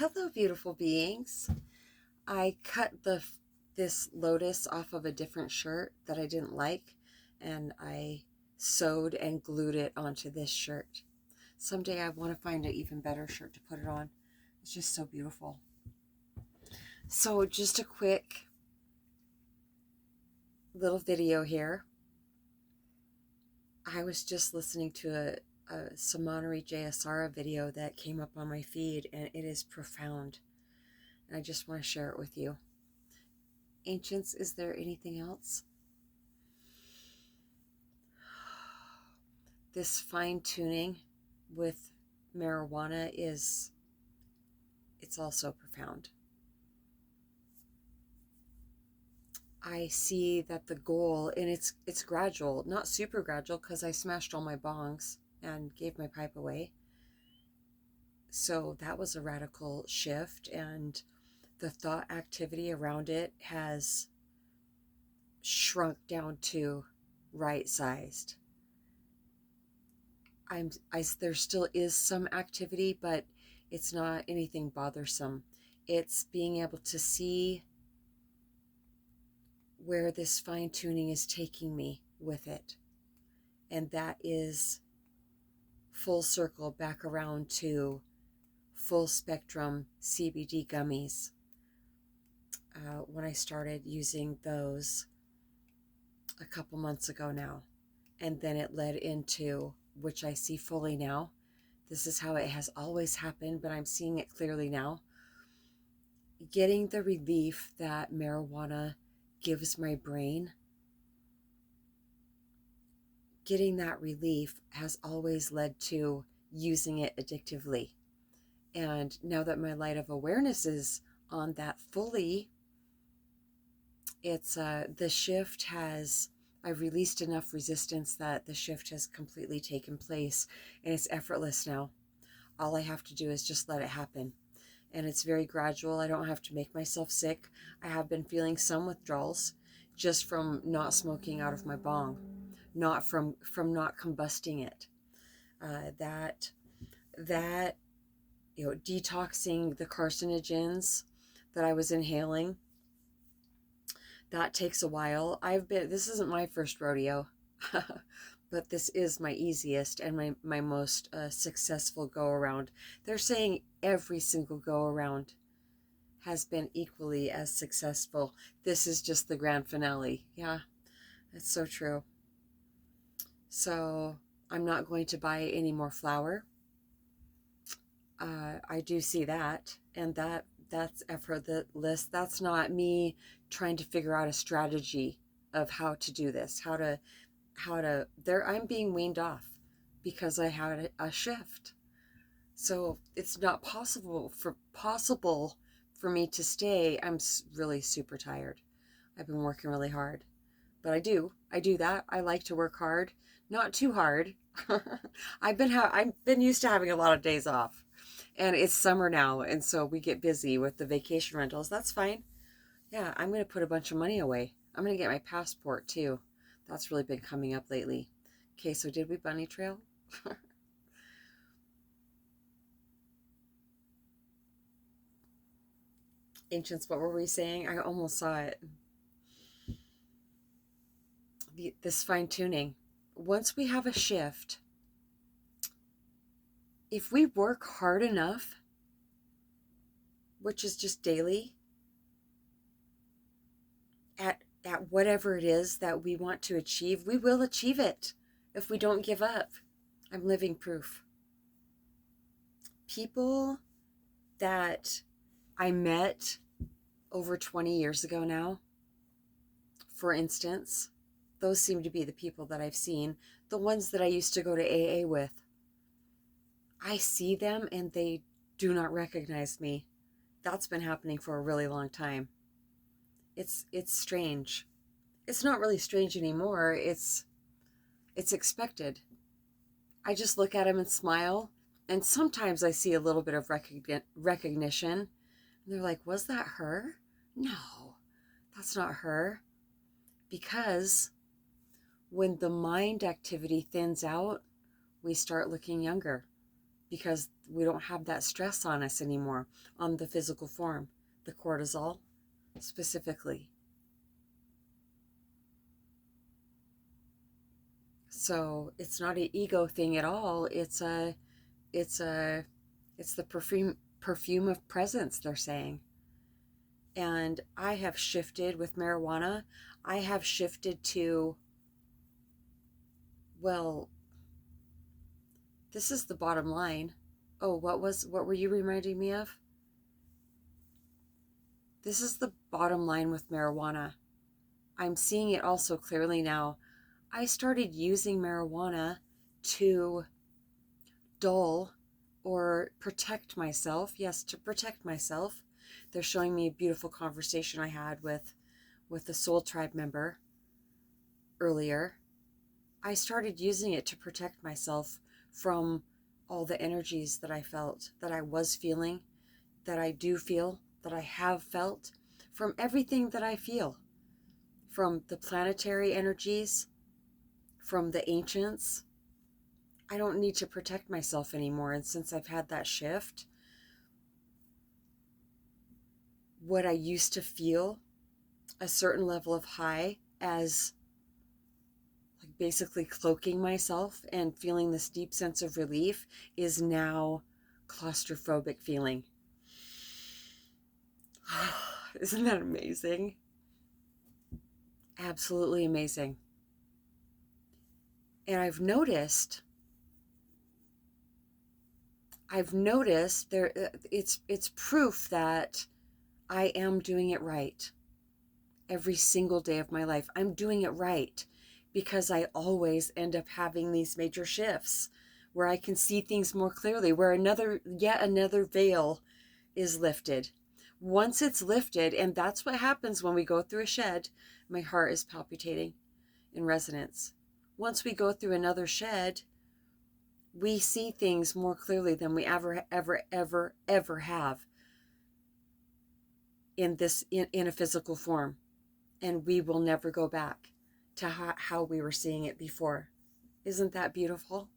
Hello, beautiful beings. I cut this lotus off of a different shirt that I didn't like, and I sewed and glued it onto this shirt. Someday I want to find an even better shirt to put it on. It's just so beautiful. So just a quick little video here. I was just listening to a Samanari Jayasara video that came up on my feed, and it is profound. And I just want to share it with you. Ancients, is there anything else? This fine-tuning with marijuana it's also profound. I see that the goal, and it's gradual, not super gradual, because I smashed all my bongs and gave my pipe away. So that was a radical shift, and the thought activity around it has shrunk down to right-sized. There still is some activity, but it's not anything bothersome. It's being able to see where this fine-tuning is taking me with it. And that is full circle back around to full spectrum CBD gummies. When I started using those a couple months ago now, and then it led into, which I see fully now. This is how it has always happened, but I'm seeing it clearly now. Getting the relief that marijuana gives my brain, getting that relief has always led to using it addictively. And now that my light of awareness is on that fully, it's the shift has, I've released enough resistance that the shift has completely taken place, and it's effortless now. All I have to do is just let it happen. And it's very gradual. I don't have to make myself sick. I have been feeling some withdrawals just from not smoking out of my bong, not from not combusting it. That detoxing the carcinogens that I was inhaling, that takes a while. This isn't my first rodeo, but this is my easiest and my most successful go around. They're saying every single go around has been equally as successful. This is just the grand finale. Yeah, that's so true. So I'm not going to buy any more flour. I do see that, and that's effortless. That's not me trying to figure out a strategy of how to do this, how to there. I'm being weaned off because I had a shift. So it's not possible for me to stay. I'm really super tired. I've been working really hard, but I do that. I like to work hard, not too hard. I've been used to having a lot of days off. And it's summer now, and so we get busy with the vacation rentals. That's fine. Yeah, I'm going to put a bunch of money away. I'm going to get my passport, too. That's really been coming up lately. Okay, so did we bunny trail? Ancients, what were we saying? I almost saw it. This fine-tuning. Once we have a shift, if we work hard enough, which is just daily, at whatever it is that we want to achieve, we will achieve it if we don't give up. I'm living proof. People that I met over 20 years ago now, for instance, those seem to be the people that I've seen, the ones that I used to go to AA with. I see them and they do not recognize me. That's been happening for a really long time. It's strange. It's not really strange anymore. It's expected. I just look at them and smile, and sometimes I see a little bit of recognition. And they're like, was that her? No, that's not her. Because when the mind activity thins out, we start looking younger. because we don't have that stress on us anymore, on the physical form, the cortisol specifically. So it's not an ego thing at all. It's the perfume of presence, they're saying. And I have shifted with marijuana. I have shifted to, well, this is the bottom line. Oh, what were you reminding me of? This is the bottom line with marijuana. I'm seeing it also clearly now. I started using marijuana to dull or protect myself. Yes, to protect myself. They're showing me a beautiful conversation I had with a Soul Tribe member earlier. I started using it to protect myself from all the energies that I felt, that I was feeling, that I do feel, that I have felt, from everything that I feel, from the planetary energies, from the ancients. I don't need to protect myself anymore. And since I've had that shift, what I used to feel a certain level of high as like basically cloaking myself and feeling this deep sense of relief is now claustrophobic feeling. Isn't that amazing? Absolutely amazing. And I've noticed there it's proof that I am doing it right. Every single day of my life, I'm doing it right, because I always end up having these major shifts where I can see things more clearly, where yet another veil is lifted. Once it's lifted, and that's what happens when we go through a shed, my heart is palpitating in resonance. Once we go through another shed, we see things more clearly than we ever have in a physical form. And we will never go back to how we were seeing it before. Isn't that beautiful?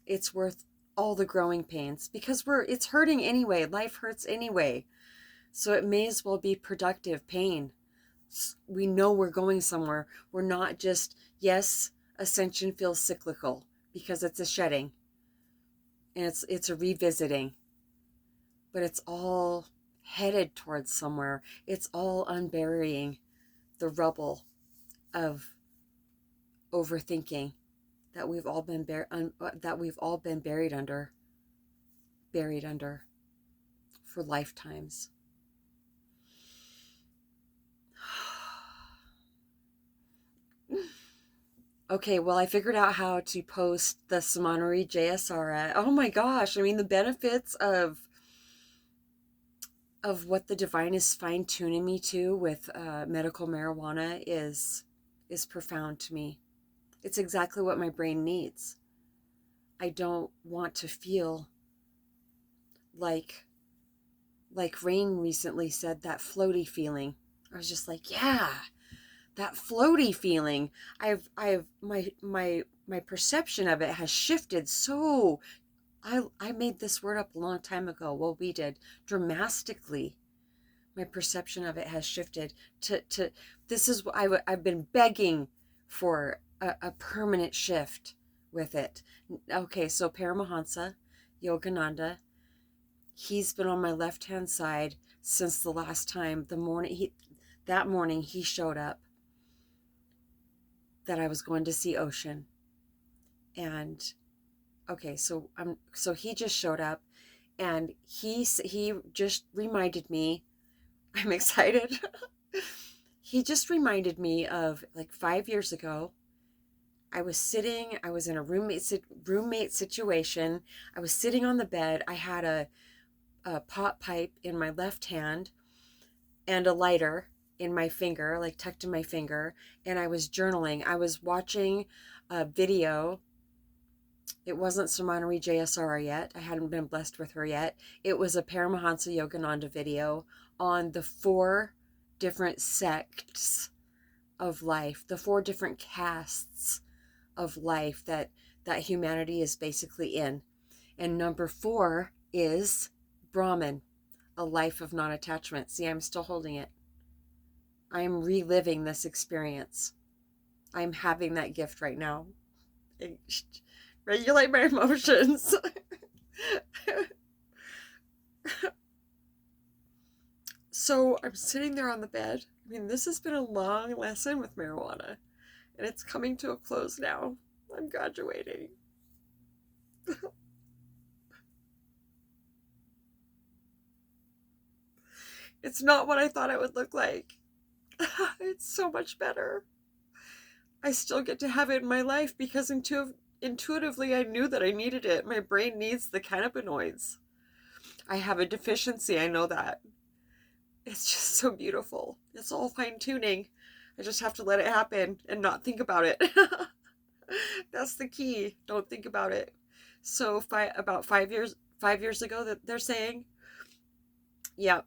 It's worth all the growing pains, because it's hurting anyway. Life hurts anyway. So it may as well be productive pain. We know we're going somewhere. We're not just, yes, ascension feels cyclical because it's a shedding and it's a revisiting, but it's all headed towards somewhere. It's all unburying the rubble of overthinking that we've all been buried under for lifetimes. Okay, well, I figured out how to post the Samanari JSR. Oh my gosh, I mean, the benefits of what the divine is fine-tuning me to with medical marijuana is profound to me. It's exactly what my brain needs. I don't want to feel like Rain recently said, that floaty feeling. I was just like, yeah, that floaty feeling. My perception of it has shifted so. I made this word up a long time ago. Well, we did, dramatically. My perception of it has shifted to this is what I've been begging for, a permanent shift with it. Okay, so Paramahansa Yogananda, he's been on my left hand side since the last time. That morning he showed up that I was going to see Ocean. And okay, so he just showed up, and he just reminded me, I'm excited. He just reminded me of like 5 years ago. I was in a roommate situation. I was sitting on the bed. I had a pot pipe in my left hand and a lighter in my finger, like tucked in my finger. And I was journaling. I was watching a video. It wasn't Samanari JSR yet. I hadn't been blessed with her yet. It was a Paramahansa Yogananda video on the 4 different sects of life, the 4 different castes of life that humanity is basically in. And number 4 is Brahman, a life of non-attachment. See, I'm still holding it. I am reliving this experience. I'm having that gift right now. Regulate my emotions. So I'm sitting there on the bed. I mean, this has been a long lesson with marijuana, and it's coming to a close now. I'm graduating. It's not what I thought it would look like. It's so much better. I still get to have it in my life because intuitively I knew that I needed it. My brain needs the cannabinoids. I have a deficiency, I know that. It's just so beautiful. It's all fine tuning. I just have to let it happen and not think about it. That's the key. Don't think about it. So about 5 years ago that they're saying, yeah,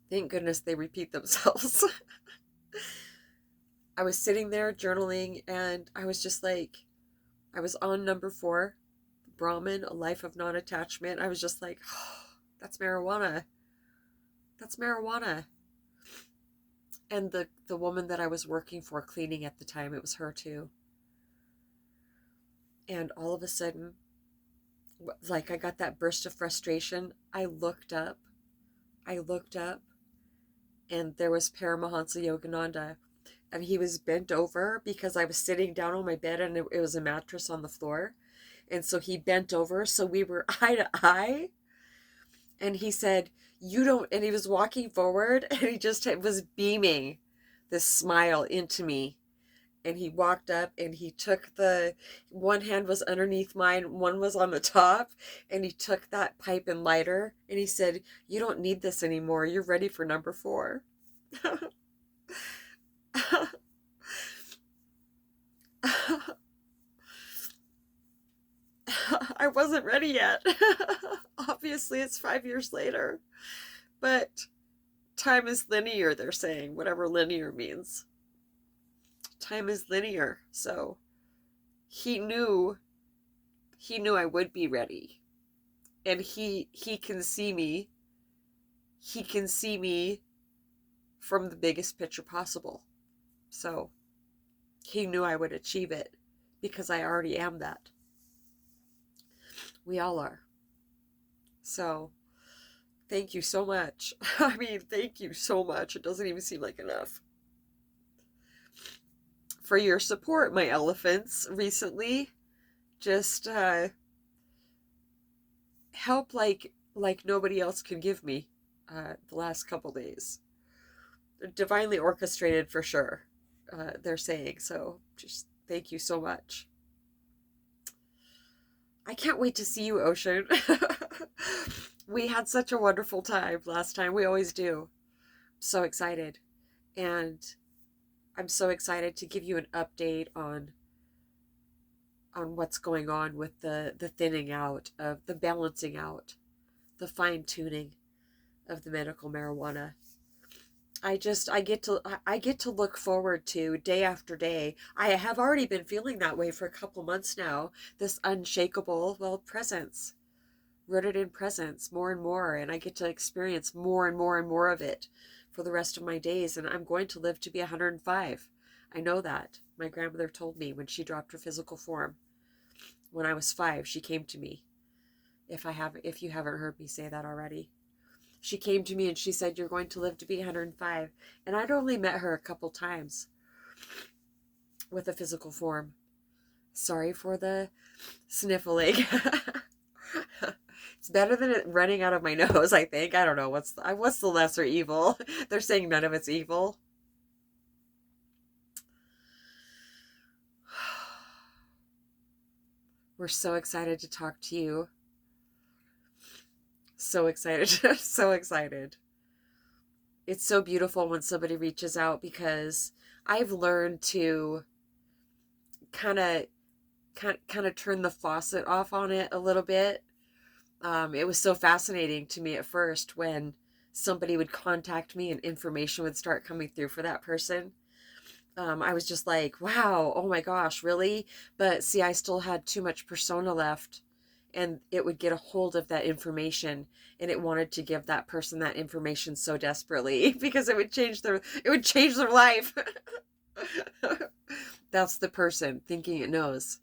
thank goodness they repeat themselves. I was sitting there journaling and I was just like, I was on number 4, Brahman, a life of non-attachment. I was just like, oh, that's marijuana. That's marijuana. And the woman that I was working for cleaning at the time, it was her too. And all of a sudden, like I got that burst of frustration. I looked up, and there was Paramahansa Yogananda. And he was bent over because I was sitting down on my bed and it was a mattress on the floor. And so he bent over. So we were eye to eye. And he said, you don't, and he was walking forward and he just was beaming this smile into me. And he walked up and he took one hand was underneath mine, one was on the top. And he took that pipe and lighter and he said, you don't need this anymore. You're ready for number 4. I wasn't ready yet. Obviously, it's 5 years later. But time is linear, they're saying, whatever linear means. Time is linear. So he knew I would be ready. And he can see me. He can see me from the biggest picture possible. So he knew I would achieve it because I already am that. We all are. So thank you so much. I mean, thank you so much. It doesn't even seem like enough. For your support, my elephants, recently. Just help like nobody else can give me the last couple days. Divinely orchestrated for sure, they're saying. So just thank you so much. I can't wait to see you, Ocean. We had such a wonderful time last time. We always do. So excited. And I'm so excited to give you an update on what's going on with the thinning out of the balancing out, the fine tuning of the medical marijuana. I get to look forward to day after day. I have already been feeling that way for a couple months now. This unshakable, presence, rooted in presence, more and more, and I get to experience more and more and more of it for the rest of my days. And I'm going to live to be 105. I know that. My grandmother told me when she dropped her physical form. When I was 5, she came to me. If you haven't heard me say that already. She came to me and she said, you're going to live to be 105. And I'd only met her a couple times with a physical form. Sorry for the sniffling. It's better than it running out of my nose, I think. I don't know. What's the lesser evil? They're saying none of it's evil. We're so excited to talk to you. So excited. So excited. It's so beautiful when somebody reaches out because I've learned to kind of turn the faucet off on it a little bit. It was so fascinating to me at first when somebody would contact me and information would start coming through for that person. I was just like, wow, oh my gosh, really? But see, I still had too much persona left and it would get a hold of that information, and it wanted to give that person that information so desperately because it would change their life. That's the person thinking it knows.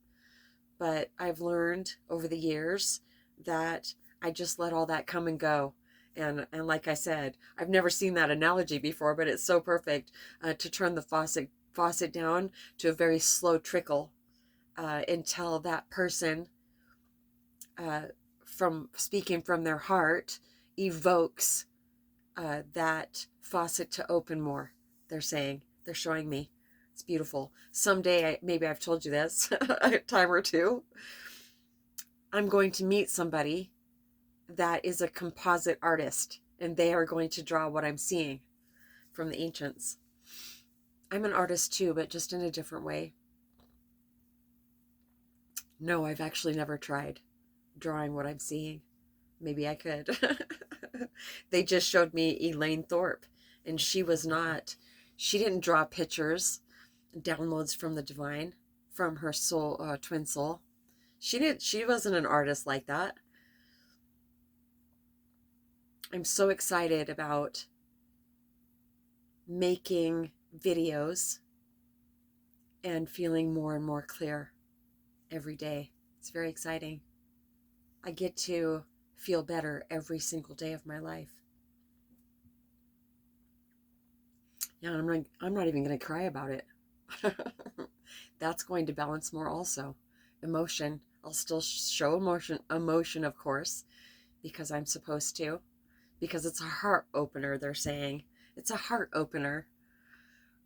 But I've learned over the years that I just let all that come and go. And like I said, I've never seen that analogy before, but it's so perfect, to turn the faucet down to a very slow trickle, until that person, uh, from speaking from their heart, evokes, that faucet to open more. They're showing me. It's beautiful. Someday, maybe I've told you this a time or two, I'm going to meet somebody that is a composite artist, and they are going to draw what I'm seeing from the ancients. I'm an artist too, but just in a different way. No, I've actually never tried drawing what I'm seeing. Maybe I could. They just showed me Elaine Thorpe, and she didn't draw pictures, downloads from the divine, from her soul, twin soul. She wasn't an artist like that. I'm so excited about making videos and feeling more and more clear every day. It's very exciting. I get to feel better every single day of my life. Yeah, I'm not even going to cry about it. That's going to balance more also. Emotion. I'll still show emotion, of course, because I'm supposed to, because it's a heart opener, they're saying. It's a heart opener.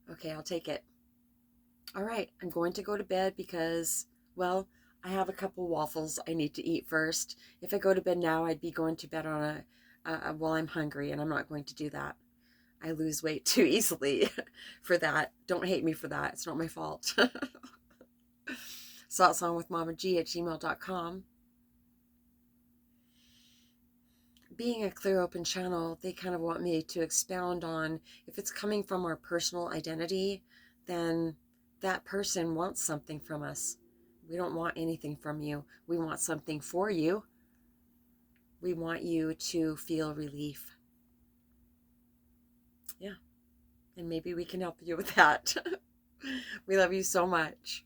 Okay, I'll take it. All right, I'm going to go to bed because, well, I have a couple waffles I need to eat first. If I go to bed now, I'd be going to bed on while I'm hungry, and I'm not going to do that. I lose weight too easily for that. Don't hate me for that. It's not my fault. satsangwithmamaji@gmail.com. Being a clear open channel, they kind of want me to expound on, if it's coming from our personal identity, then that person wants something from us. We don't want anything from you. We want something for you. We want you to feel relief. Yeah. And maybe we can help you with that. We love you so much.